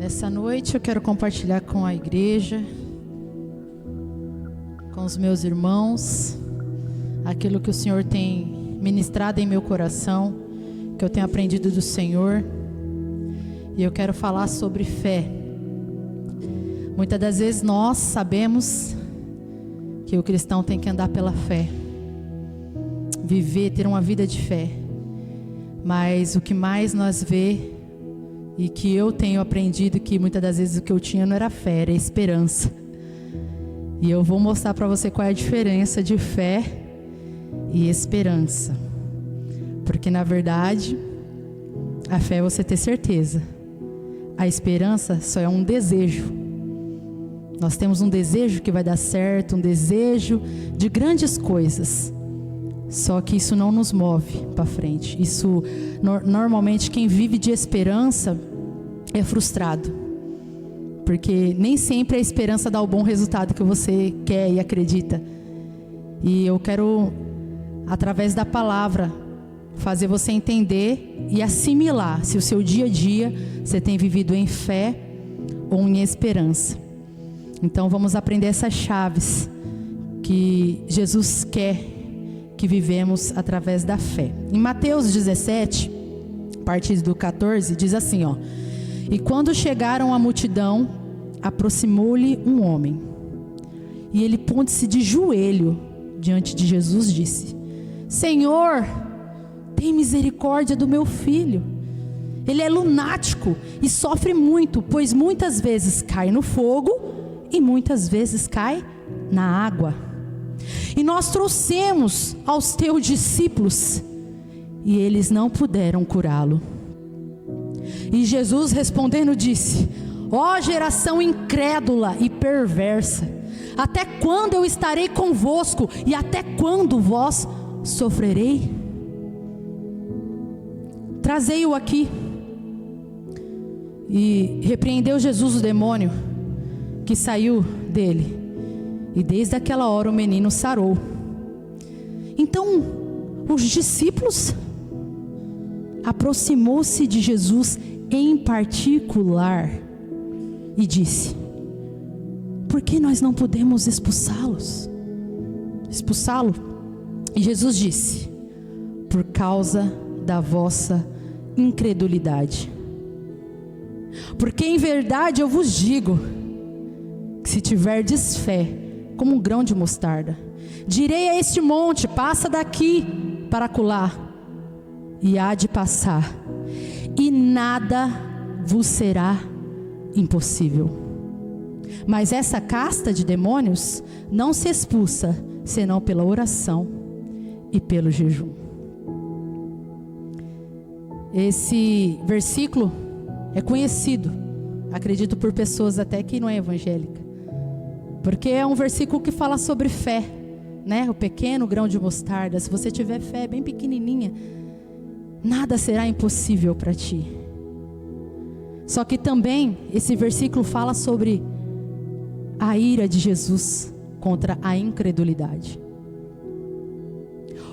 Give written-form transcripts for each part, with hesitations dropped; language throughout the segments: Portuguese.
Essa noite eu quero compartilhar com a igreja, com os meus irmãos, aquilo que o Senhor tem ministrado em meu coração, que eu tenho aprendido do Senhor. E eu quero falar sobre fé. Muitas das vezes nós sabemos que o cristão tem que andar pela fé, viver, ter uma vida de fé. Mas o que mais nós vê e que eu tenho aprendido, que muitas das vezes o que eu tinha não era fé, era esperança. E eu vou mostrar para você qual é a diferença de fé e esperança. Porque na verdade, a fé é você ter certeza. A esperança só é um desejo. Nós temos um desejo que vai dar certo, um desejo de grandes coisas. Só que isso não nos move para frente. Isso, normalmente quem vive de esperança é frustrado. Porque nem sempre a esperança dá o bom resultado que você quer e acredita. E eu quero, através da palavra, fazer você entender e assimilar se o seu dia a dia você tem vivido em fé ou em esperança. Então vamos aprender essas chaves que Jesus quer que vivemos através da fé. Em Mateus 17, a partir do 14, diz assim, ó: E quando chegaram à multidão, aproximou-lhe um homem, e ele pondo-se de joelho diante de Jesus, disse: Senhor, tem misericórdia do meu filho. Ele é lunático e sofre muito, pois muitas vezes cai no fogo e muitas vezes cai na água. E nós trouxemos aos teus discípulos, e eles não puderam curá-lo. E Jesus respondendo disse: Ó geração incrédula e perversa, até quando eu estarei convosco, e até quando vós sofrerei? Trazei-o aqui. E repreendeu Jesus o demônio que saiu dele. E desde aquela hora o menino sarou. Então os discípulos aproximou-se de Jesus em particular e disse: Por que nós não podemos expulsá-lo? E Jesus disse: Por causa da vossa incredulidade. Porque em verdade eu vos digo que se tiverdes fé como um grão de mostarda, direi a este monte: passa daqui para acolá, e há de passar, e nada vos será impossível. Mas essa casta de demônios não se expulsa senão pela oração e pelo jejum. Esse versículo é conhecido, acredito, por pessoas até que não é evangélica, porque é um versículo que fala sobre fé, né? O pequeno grão de mostarda. Se você tiver fé bem pequenininha, nada será impossível para ti. Só que também esse versículo fala sobre a ira de Jesus contra a incredulidade.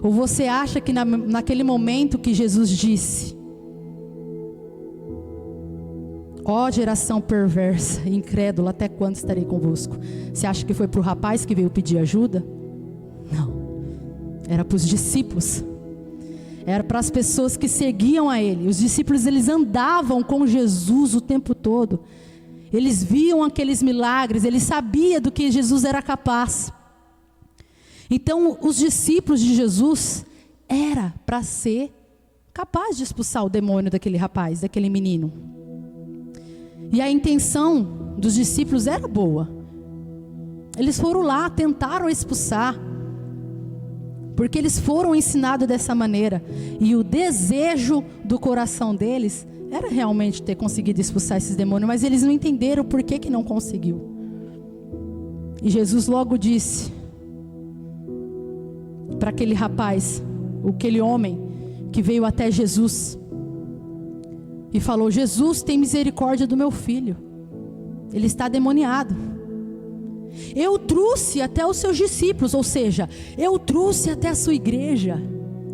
Ou você acha que naquele momento que Jesus disse: Ó geração perversa e incrédula, até quando estarei convosco? Você acha que foi para o rapaz que veio pedir ajuda? Não, era para os discípulos. Era para as pessoas que seguiam a ele. Os discípulos, eles andavam com Jesus o tempo todo. Eles viam aqueles milagres, eles sabiam do que Jesus era capaz. Então os discípulos de Jesus era para ser capaz de expulsar o demônio daquele rapaz, daquele menino. E a intenção dos discípulos era boa. Eles foram lá, tentaram expulsar, porque eles foram ensinados dessa maneira. E o desejo do coração deles era realmente ter conseguido expulsar esses demônios, mas eles não entenderam por que não conseguiu. E Jesus logo disse para aquele rapaz, aquele homem que veio até Jesus e falou: Jesus, tem misericórdia do meu filho, ele está demoniado. Eu trouxe até os seus discípulos, ou seja, eu trouxe até a sua igreja,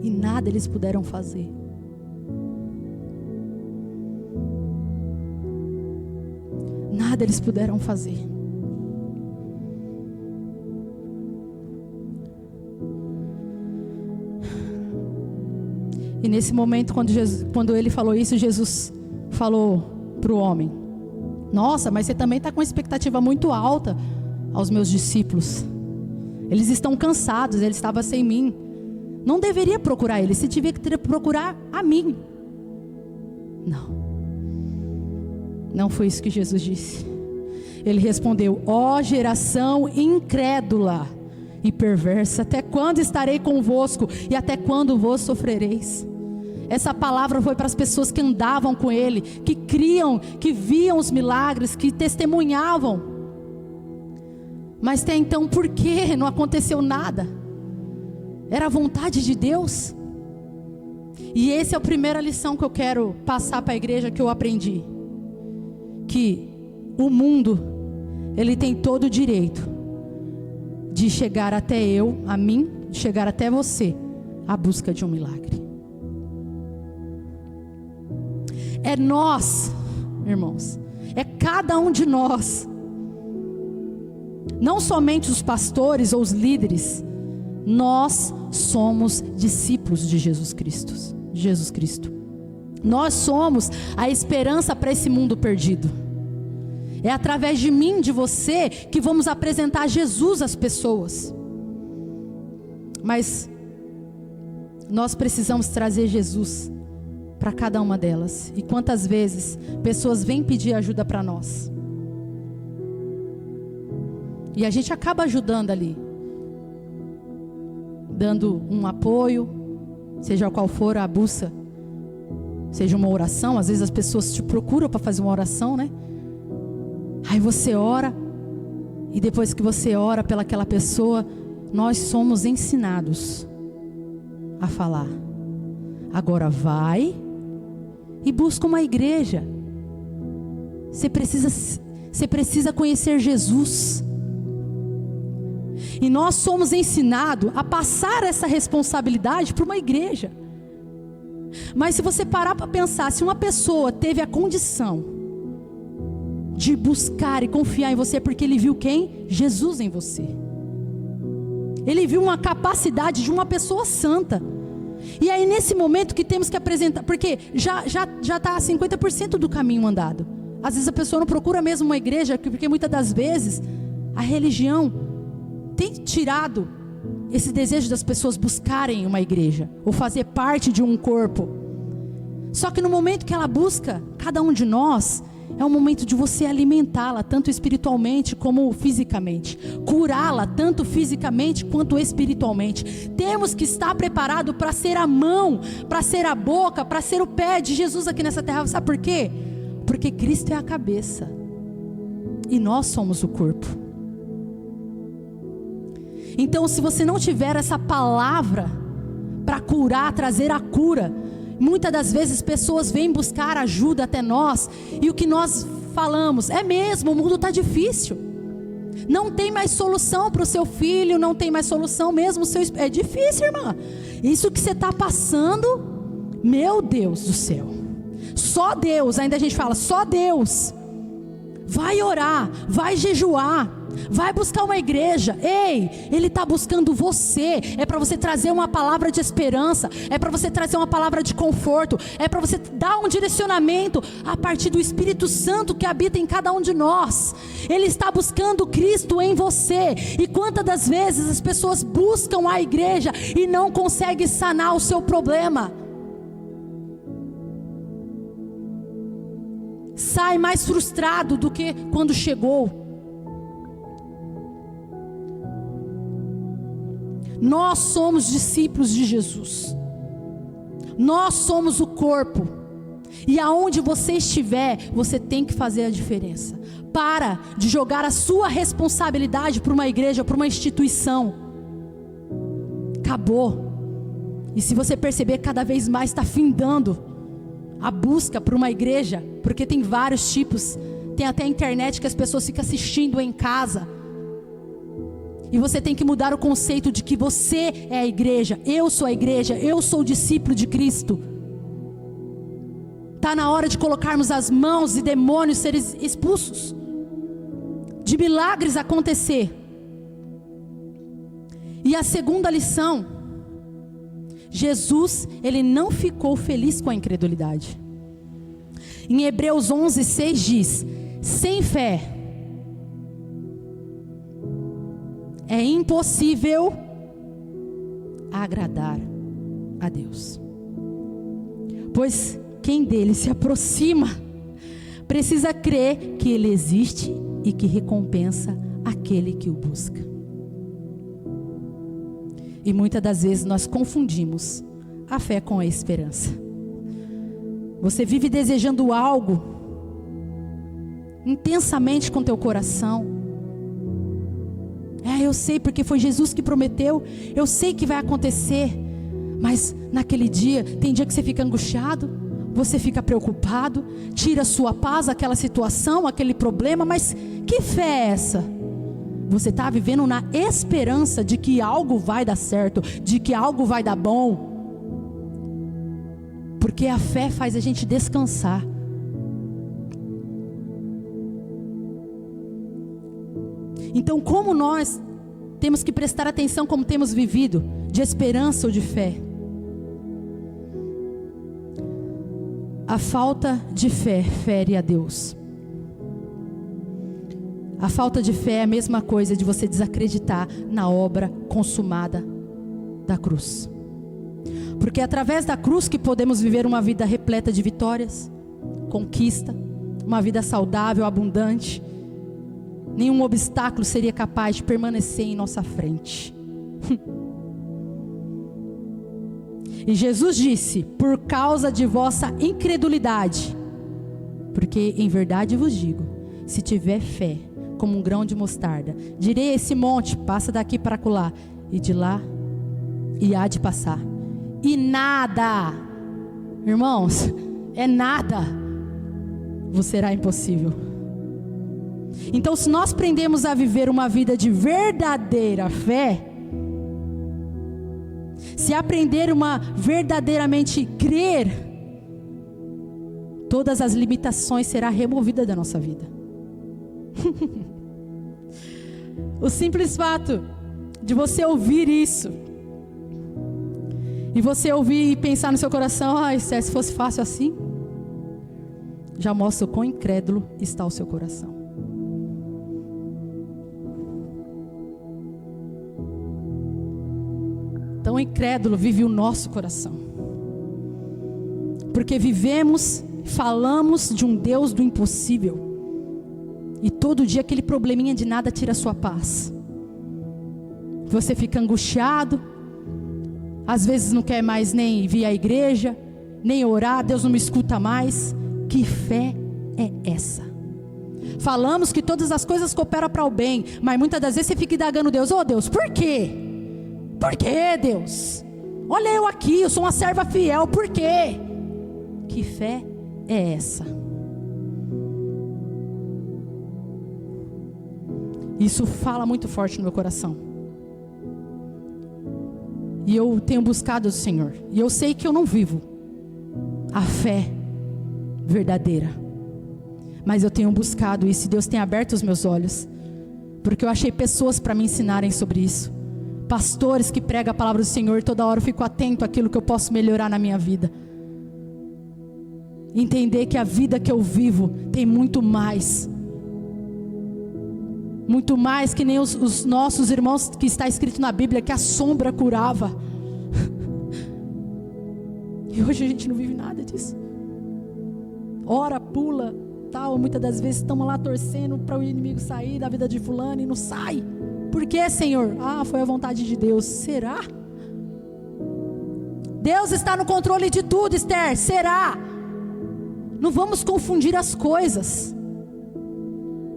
e nada eles puderam fazer. nada eles puderam fazer. E nesse momento, quando ele falou isso, Jesus falou para o homem: nossa, mas você também está com uma expectativa muito alta aos meus discípulos. Eles estão cansados, eles estavam sem mim. Não deveria procurar eles, você devia procurar a mim. Não foi isso que Jesus disse. Ele respondeu: ó geração incrédula e perversa, até quando estarei convosco e até quando vos sofrereis? Essa palavra foi para as pessoas que andavam com ele, que criam, que viam os milagres, que testemunhavam. Mas até então, por que não aconteceu nada? Era a vontade de Deus. E essa é a primeira lição que eu quero passar para a igreja, que eu aprendi. Que o mundo, ele tem todo o direito de chegar até a mim, de chegar até você, à busca de um milagre. É nós, irmãos, é cada um de nós, não somente os pastores ou os líderes. Nós somos discípulos de Jesus Cristo. Nós somos a esperança para esse mundo perdido. É através de mim, de você, que vamos apresentar Jesus às pessoas. Mas nós precisamos trazer Jesus para cada uma delas. E quantas vezes pessoas vêm pedir ajuda para nós, e a gente acaba ajudando ali, dando um apoio, seja qual for a busca, seja uma oração. Às vezes as pessoas te procuram para fazer uma oração, né? Aí você ora, e depois que você ora pelaquela pessoa, nós somos ensinados a falar: agora vai e busca uma igreja. Você precisa conhecer Jesus. E nós somos ensinados a passar essa responsabilidade para uma igreja. Mas se você parar para pensar, se uma pessoa teve a condição de buscar e confiar em você, porque ele viu quem? Jesus em você. Ele viu uma capacidade de uma pessoa santa. E aí nesse momento que temos que apresentar, porque já está 50% do caminho andado. Às vezes a pessoa não procura mesmo uma igreja, porque muitas das vezes a religião tem tirado esse desejo das pessoas buscarem uma igreja, ou fazer parte de um corpo. Só que no momento que ela busca, cada um de nós, é um momento de você alimentá-la, tanto espiritualmente como fisicamente, curá-la, tanto fisicamente quanto espiritualmente. Temos que estar preparados para ser a mão, para ser a boca, para ser o pé de Jesus aqui nessa terra. Sabe por quê? Porque Cristo é a cabeça e nós somos o corpo. Então, se você não tiver essa palavra para curar, trazer a cura, muitas das vezes pessoas vêm buscar ajuda até nós, e o que nós falamos é mesmo: o mundo está difícil, não tem mais solução para o seu filho, não tem mais solução mesmo, é difícil, irmã, isso que você está passando, meu Deus do céu, só Deus, ainda a gente fala, só Deus, vai orar, vai jejuar, vai buscar uma igreja. Ei, Ele está buscando você. É para você trazer uma palavra de esperança, é para você trazer uma palavra de conforto, é para você dar um direcionamento a partir do Espírito Santo que habita em cada um de nós. Ele está buscando Cristo em você. E quantas das vezes as pessoas buscam a igreja e não conseguem sanar o seu problema? Sai mais frustrado do que quando chegou. Nós somos discípulos de Jesus. Nós somos o corpo. E aonde você estiver, você tem que fazer a diferença. Para de jogar a sua responsabilidade para uma igreja, para uma instituição. Acabou. E se você perceber, cada vez mais está findando a busca por uma igreja, porque tem vários tipos. Tem até a internet que as pessoas ficam assistindo em casa. E você tem que mudar o conceito de que você é a igreja. Eu sou a igreja, eu sou o discípulo de Cristo. Está na hora de colocarmos as mãos e demônios serem expulsos. de milagres acontecer. E a segunda lição, Jesus, ele não ficou feliz com a incredulidade. Em Hebreus 11:6 diz: sem fé é impossível agradar a Deus. Pois quem dele se aproxima precisa crer que ele existe e que recompensa aquele que o busca. E muitas das vezes nós confundimos a fé com a esperança. Você vive desejando algo intensamente com teu coração. Eu sei porque foi Jesus que prometeu, eu sei que vai acontecer. Mas naquele dia, tem dia que você fica angustiado, você fica preocupado, tira a sua paz aquela situação, aquele problema. Mas que fé é essa? Você está vivendo na esperança de que algo vai dar certo, de que algo vai dar bom. Porque a fé faz a gente descansar. Então, como nós temos que prestar atenção como temos vivido, de esperança ou de fé? A falta de fé fere a Deus. A falta de fé é a mesma coisa de você desacreditar na obra consumada da cruz. Porque é através da cruz que podemos viver uma vida repleta de vitórias, conquista, uma vida saudável, abundante. Nenhum obstáculo seria capaz de permanecer em nossa frente. E Jesus disse: por causa de vossa incredulidade, porque em verdade vos digo, se tiver fé como um grão de mostarda, direi a esse monte, passa daqui para acolá, e de lá e há de passar, e nada, irmãos, é nada vos será impossível. Então, se nós aprendemos a viver uma vida de verdadeira fé, se aprender uma verdadeiramente crer, todas as limitações serão removidas da nossa vida. O simples fato de você ouvir isso, e você ouvir e pensar no seu coração: se fosse fácil assim, já mostra o quão incrédulo está o seu coração. Tão incrédulo vive o nosso coração, porque vivemos, falamos de um Deus do impossível, e todo dia aquele probleminha de nada tira a sua paz. Você fica angustiado, às vezes não quer mais nem vir à igreja, nem orar, Deus não me escuta mais. Que fé é essa? Falamos que todas as coisas cooperam para o bem, mas muitas das vezes você fica indagando Deus: Deus, por quê? Por quê, Deus? Olha eu aqui, eu sou uma serva fiel, por quê? Que fé é essa? Isso fala muito forte no meu coração. E eu tenho buscado o Senhor, e eu sei que eu não vivo a fé verdadeira, mas eu tenho buscado isso, e Deus tem aberto os meus olhos, porque eu achei pessoas para me ensinarem sobre isso. Pastores que pregam a palavra do Senhor, toda hora eu fico atento àquilo que eu posso melhorar na minha vida. Entender que a vida que eu vivo tem muito mais. Muito mais que nem os nossos irmãos, que está escrito na Bíblia, que a sombra curava. E hoje a gente não vive nada disso. Ora, pula, tal, muitas das vezes estamos lá torcendo para o inimigo sair da vida de fulano e não sai. Por que, Senhor? Foi a vontade de Deus. Será? Deus está no controle de tudo, Esther. Será? Não vamos confundir as coisas.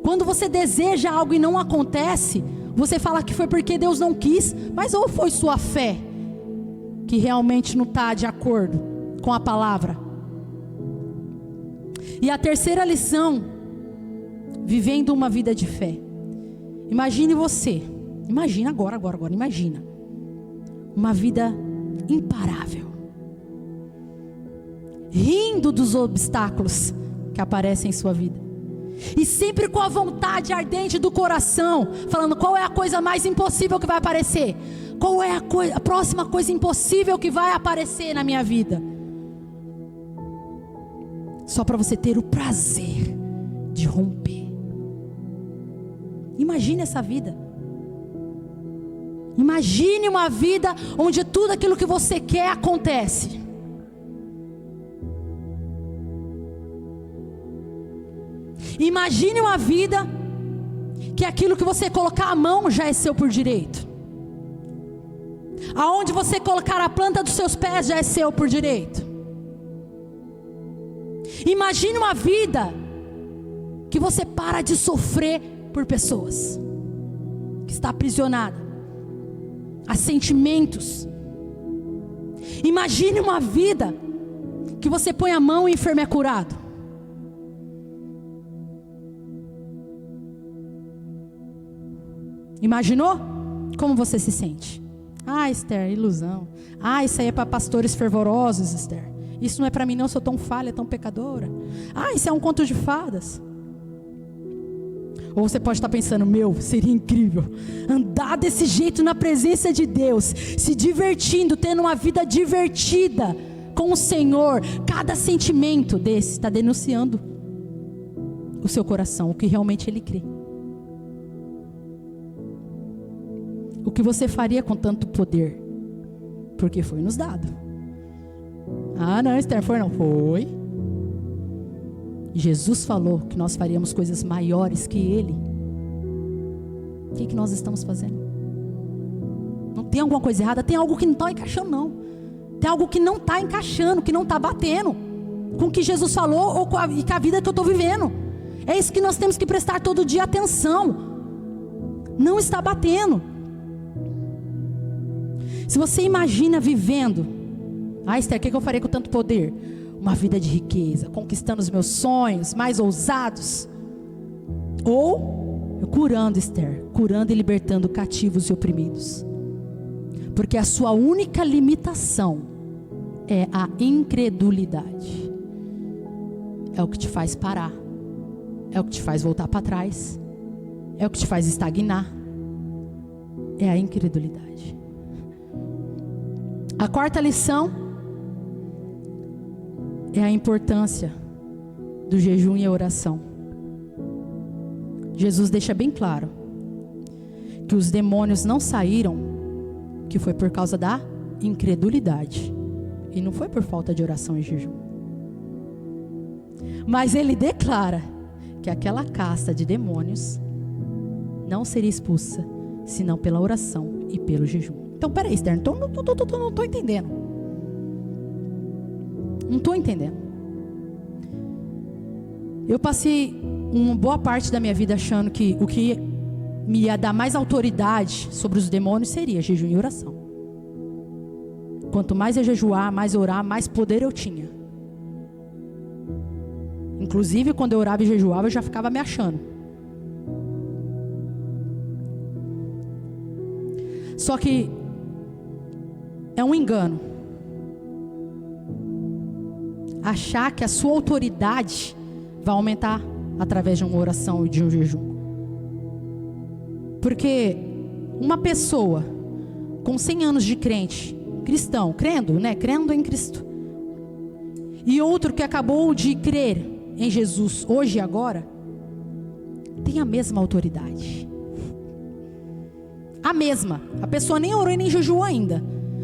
Quando você deseja algo e não acontece, você fala que foi porque Deus não quis, mas ou foi sua fé que realmente não está de acordo com a palavra? E a terceira lição, vivendo uma vida de fé. Imagine você, imagina agora, imagina uma vida imparável, rindo dos obstáculos que aparecem em sua vida, E sempre com a vontade ardente do coração, falando: qual é a coisa mais impossível que vai aparecer? Qual é a próxima coisa impossível que vai aparecer na minha vida? Só para você ter o prazer de romper. Imagine essa vida. Imagine uma vida onde tudo aquilo que você quer acontece. Imagine uma vida que aquilo que você colocar a mão já é seu por direito. Aonde você colocar a planta dos seus pés já é seu por direito. Imagine uma vida que você para de sofrer por pessoas, que está aprisionada a sentimentos. Imagine uma vida que você põe a mão e o enfermo é curado. Imaginou? Como você se sente? Ah, Esther, ilusão. Ah, isso aí é para pastores fervorosos, Esther. Isso não é para mim não, eu sou tão falha, tão pecadora. Ah, isso é um conto de fadas. Ou você pode estar pensando: meu, seria incrível andar desse jeito na presença de Deus, se divertindo, tendo uma vida divertida com o Senhor. Cada sentimento desse está denunciando o seu coração, o que realmente ele crê. O que você faria com tanto poder? Porque foi nos dado. Ah, não, Esther, foi não? Foi. Jesus falou que nós faríamos coisas maiores que Ele. O que nós estamos fazendo? Não tem alguma coisa errada? Tem algo que não está encaixando, não. Tem algo que não está encaixando, que não está batendo com o que Jesus falou ou com a vida que eu estou vivendo. É isso que nós temos que prestar todo dia atenção. Não está batendo. Se você imagina vivendo: ah, Esther, o que eu farei com tanto poder? Uma vida de riqueza, conquistando os meus sonhos mais ousados. Ou curando, Esther, curando e libertando cativos e oprimidos. Porque a sua única limitação é a incredulidade. É o que te faz parar. É o que te faz voltar para trás. É o que te faz estagnar. É a incredulidade. A quarta lição é a importância do jejum e a oração. Jesus deixa bem claro que os demônios não saíram, que foi por causa da incredulidade, e não foi por falta de oração e jejum. Mas ele declara que aquela casta de demônios não seria expulsa, senão pela oração e pelo jejum. Então, peraí, Esther, então não estou entendendo. Não estou entendendo. Eu passei uma boa parte da minha vida achando que o que me ia dar mais autoridade sobre os demônios seria jejum e oração. Quanto mais eu jejuar, mais orar, mais poder eu tinha. Inclusive, quando eu orava e jejuava, eu já ficava me achando. Só que é um engano achar que a sua autoridade vai aumentar através de uma oração e de um jejum. Porque uma pessoa com 100 anos de crente, cristão, crendo em Cristo, e outro que acabou de crer em Jesus hoje e agora, tem a mesma autoridade. A mesma. A pessoa nem orou e nem jejuou ainda,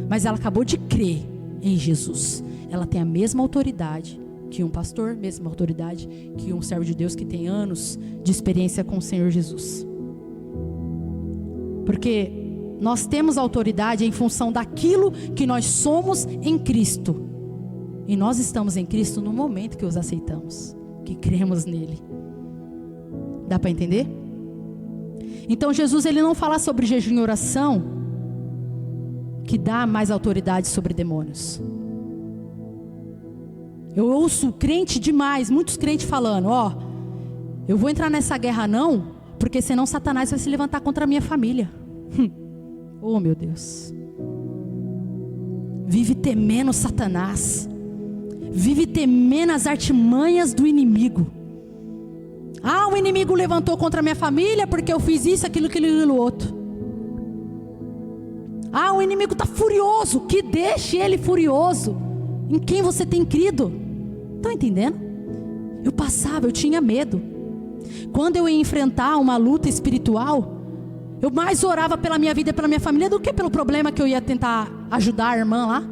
mas ela acabou de crer em Jesus. Ela tem a mesma autoridade que um pastor, mesma autoridade que um servo de Deus que tem anos de experiência com o Senhor Jesus. Porque nós temos autoridade em função daquilo que nós somos em Cristo. E nós estamos em Cristo no momento que os aceitamos, que cremos nele. Dá para entender? Então Jesus, ele não fala sobre jejum e oração que dá mais autoridade sobre demônios. Eu ouço crente demais, muitos crentes falando: eu vou entrar nessa guerra não, porque senão Satanás vai se levantar contra a minha família. Oh meu Deus. Vive temendo Satanás. Vive temendo as artimanhas do inimigo. o inimigo levantou contra a minha família porque eu fiz isso, aquilo, aquilo, outro. O inimigo está furioso. Que deixe ele furioso. Em quem você tem crido? Estão entendendo? Eu tinha medo. Quando eu ia enfrentar uma luta espiritual, eu mais orava pela minha vida e pela minha família do que pelo problema que eu ia tentar ajudar a irmã lá.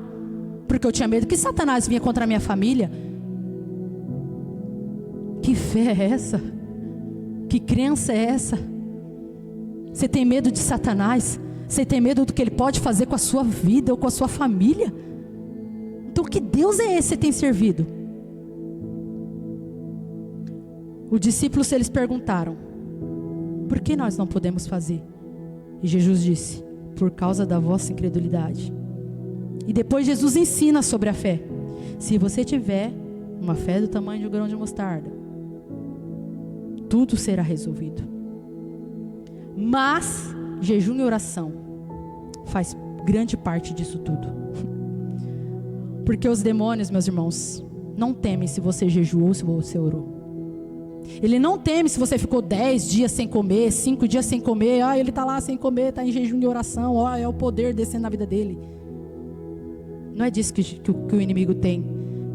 Porque eu tinha medo que Satanás vinha contra a minha família. Que fé é essa? Que crença é essa? Você tem medo de Satanás? Você tem medo do que ele pode fazer com a sua vida ou com a sua família? Então que Deus é esse que você tem servido? Os discípulos, eles perguntaram: por que nós não podemos fazer? E Jesus disse: por causa da vossa incredulidade. E depois Jesus ensina sobre a fé. Se você tiver uma fé do tamanho de um grão de mostarda, tudo será resolvido. Mas jejum e oração faz grande parte disso tudo. Porque os demônios, meus irmãos, não temem se você jejuou ou se você orou. Ele não teme se você ficou 10 dias sem comer, 5 dias sem comer. Ele está lá sem comer, está em jejum e oração. É o poder descendo na vida dele. Não é disso que o inimigo tem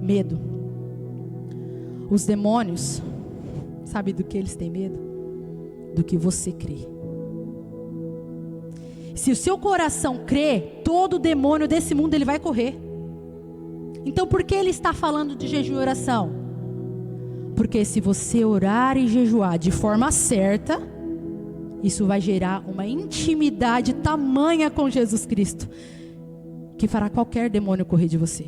medo. Os demônios, sabe do que eles têm medo? Do que você crê. Se o seu coração crê, todo demônio desse mundo ele vai correr. Então por que ele está falando de jejum e oração? Porque se você orar e jejuar de forma certa, isso vai gerar uma intimidade tamanha com Jesus Cristo, que fará qualquer demônio correr de você.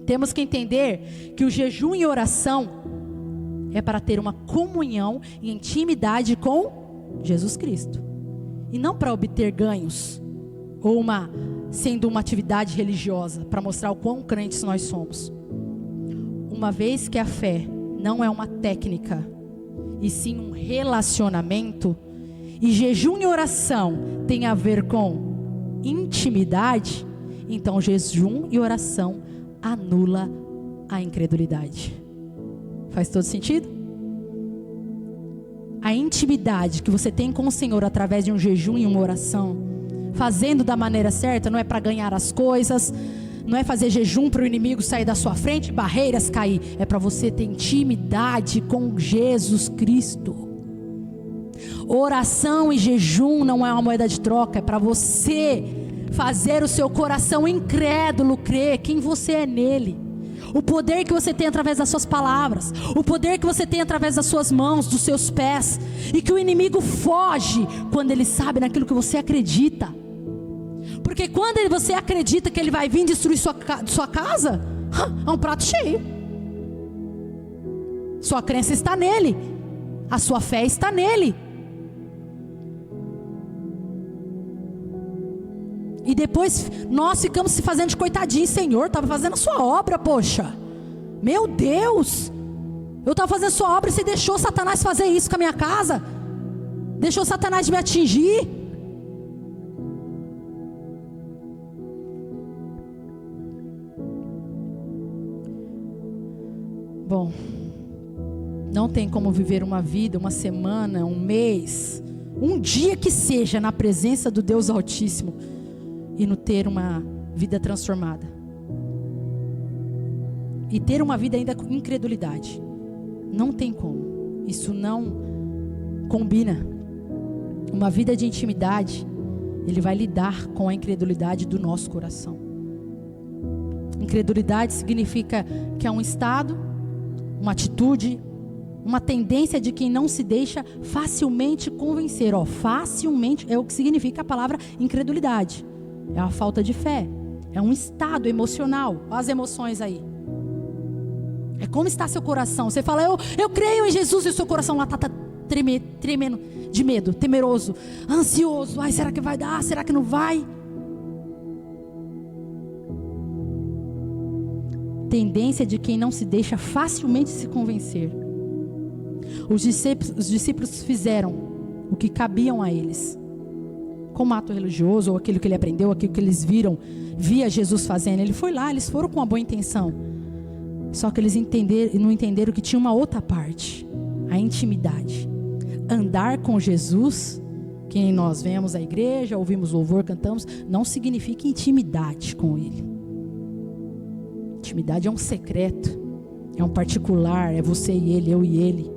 Temos que entender que o jejum e oração é para ter uma comunhão e intimidade com Jesus Cristo, e não para obter ganhos, ou sendo uma atividade religiosa, para mostrar o quão crentes nós somos. Uma vez que a fé não é uma técnica, e sim um relacionamento, e jejum e oração tem a ver com intimidade, então jejum e oração anula a incredulidade. Faz todo sentido? A intimidade que você tem com o Senhor através de um jejum e uma oração, fazendo da maneira certa, não é para ganhar as coisas, não é fazer jejum para o inimigo sair da sua frente, barreiras cair. É para você ter intimidade com Jesus Cristo. Oração e jejum não é uma moeda de troca. É para você fazer o seu coração incrédulo crer quem você é nele. O poder que você tem através das suas palavras, o poder que você tem através das suas mãos, dos seus pés. E que o inimigo foge quando ele sabe naquilo que você acredita. Porque quando você acredita que ele vai vir destruir sua casa, é um prato cheio. Sua crença está nele, a sua fé está nele. E depois nós ficamos se fazendo de coitadinho. Senhor, estava fazendo a sua obra, poxa. Meu Deus, eu estava fazendo a sua obra e você deixou Satanás fazer isso com a minha casa. Deixou Satanás me atingir. Bom, não tem como viver uma vida, uma semana, um mês, um dia que seja na presença do Deus Altíssimo e não ter uma vida transformada. E ter uma vida ainda com incredulidade. Não tem como. Isso não combina. Uma vida de intimidade, ele vai lidar com a incredulidade do nosso coração. Incredulidade significa que é um estado, uma atitude, uma tendência de quem não se deixa facilmente convencer. Facilmente é o que significa a palavra incredulidade. É uma falta de fé. É um estado emocional. Olha as emoções aí. É como está seu coração. Você fala, eu creio em Jesus, e o seu coração lá está tremendo de medo, temeroso, ansioso. Ai, será que vai dar? Será que não vai? Tendência de quem não se deixa facilmente se convencer. Os discípulos fizeram o que cabiam a eles, como ato religioso, ou aquilo que ele aprendeu, aquilo que eles via Jesus fazendo. Ele foi lá, eles foram com uma boa intenção. Só que eles não entenderam que tinha uma outra parte. a intimidade. Andar com Jesus, que nós vemos a igreja, ouvimos louvor, cantamos, não significa intimidade com Ele. Intimidade é um secreto, é um particular, é você e Ele, eu e Ele.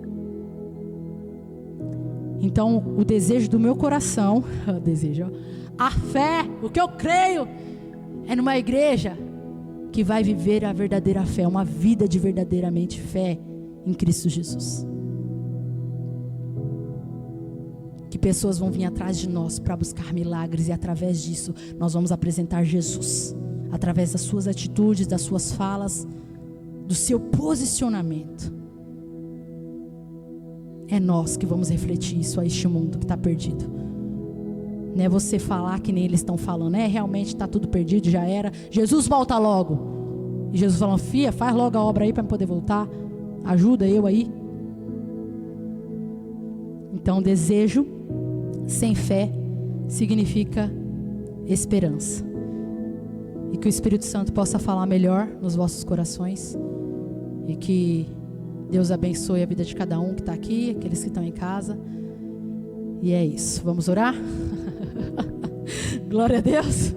Então, o desejo do meu coração, a fé, o que eu creio, é numa igreja que vai viver a verdadeira fé, uma vida de verdadeiramente fé em Cristo Jesus. Que pessoas vão vir atrás de nós para buscar milagres, e através disso nós vamos apresentar Jesus, através das suas atitudes, das suas falas, do seu posicionamento. É nós que vamos refletir isso a este mundo que está perdido. Não é você falar que nem eles estão falando, realmente está tudo perdido, já era, Jesus volta logo. E Jesus falando, filha, faz logo a obra aí para eu poder voltar, ajuda eu aí. Então, desejo sem fé significa esperança. E que o Espírito Santo possa falar melhor nos vossos corações. E que Deus abençoe a vida de cada um que está aqui, aqueles que estão em casa. E é isso. Vamos orar? Glória a Deus.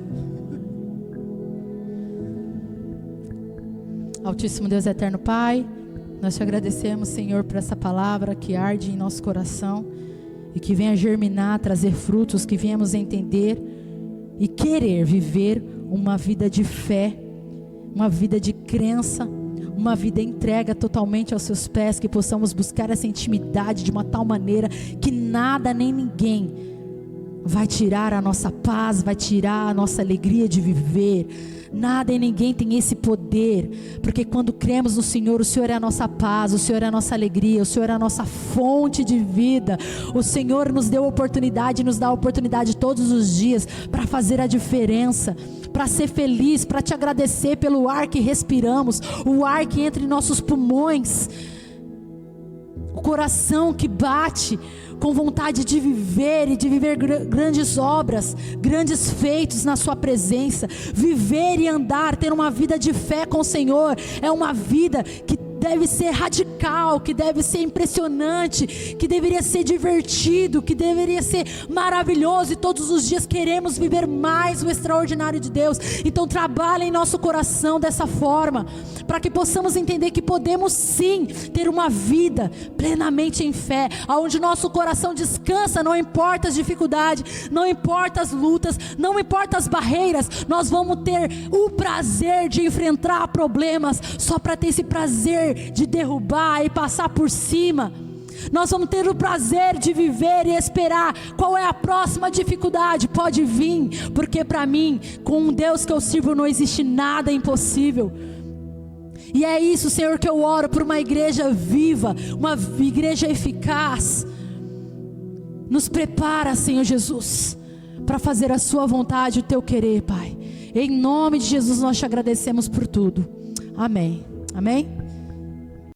Altíssimo Deus, eterno Pai, nós te agradecemos, Senhor, por essa palavra que arde em nosso coração e que venha germinar, trazer frutos, que venhamos entender e querer viver uma vida de fé, uma vida de crença, uma vida entrega totalmente aos seus pés, que possamos buscar essa intimidade de uma tal maneira que nada nem ninguém vai tirar a nossa paz, vai tirar a nossa alegria de viver. Nada e ninguém tem esse poder, porque quando cremos no Senhor, o Senhor é a nossa paz, o Senhor é a nossa alegria, o Senhor é a nossa fonte de vida. O Senhor nos deu oportunidade, nos dá oportunidade todos os dias para fazer a diferença, para ser feliz, para te agradecer pelo ar que respiramos, o ar que entra em nossos pulmões, o coração que bate com vontade de viver e de viver grandes obras, grandes feitos na sua presença. Viver e andar, ter uma vida de fé com o Senhor, é uma vida que deve ser radical, que deve ser impressionante, que deveria ser divertido, que deveria ser maravilhoso, e todos os dias queremos viver mais o extraordinário de Deus. Então trabalha em nosso coração dessa forma, para que possamos entender que podemos sim ter uma vida plenamente em fé, onde nosso coração descansa, não importa as dificuldades, não importa as lutas, não importa as barreiras, nós vamos ter o prazer de enfrentar problemas, só para ter esse prazer de derrubar e passar por cima. Nós vamos ter o prazer de viver e esperar qual é a próxima dificuldade. Pode vir, porque para mim, com um Deus que eu sirvo, não existe nada impossível. E é isso, Senhor, que eu oro por uma igreja viva, uma igreja eficaz. Nos prepara, Senhor Jesus, para fazer a sua vontade, o teu querer, Pai. Em nome de Jesus nós te agradecemos por tudo. Amém. Amém.